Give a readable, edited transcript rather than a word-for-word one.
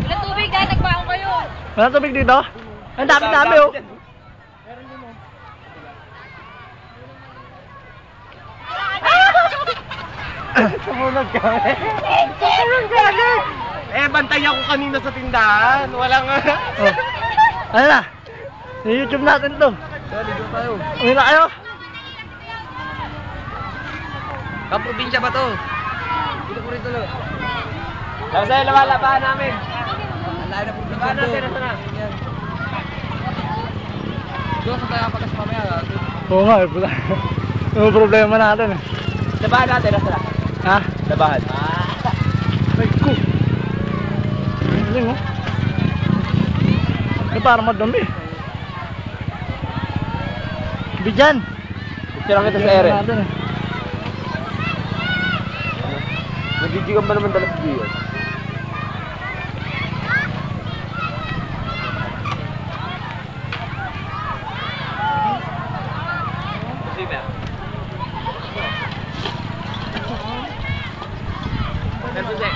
Wala tubig dahil nagbaon kayo. Wala tubig dito? Ang dami-dami oh. Sumunod ka. Sumunod ka. Eh, bantay ako kanina sa tindahan. Walang... Oh. Ano na? I-YouTube natin to. Dito tayo. Uwi na kayo. Kaprobinsya ba to? Dito ko rin tuloy. Tapos tayo laban namin. Lahat na probinsya to. Laban natin, doon sa tayo pagkas mamaya. Oo nga, puta. Yung problema natin eh. Labahan natin, nasa na? Ha? Labahan. Ay ko. Galing oh. Eh parang madami. Bidyan. Picture lang kita sa ere. Natin eh. Nagjijigan ba naman dalas dito? Kasi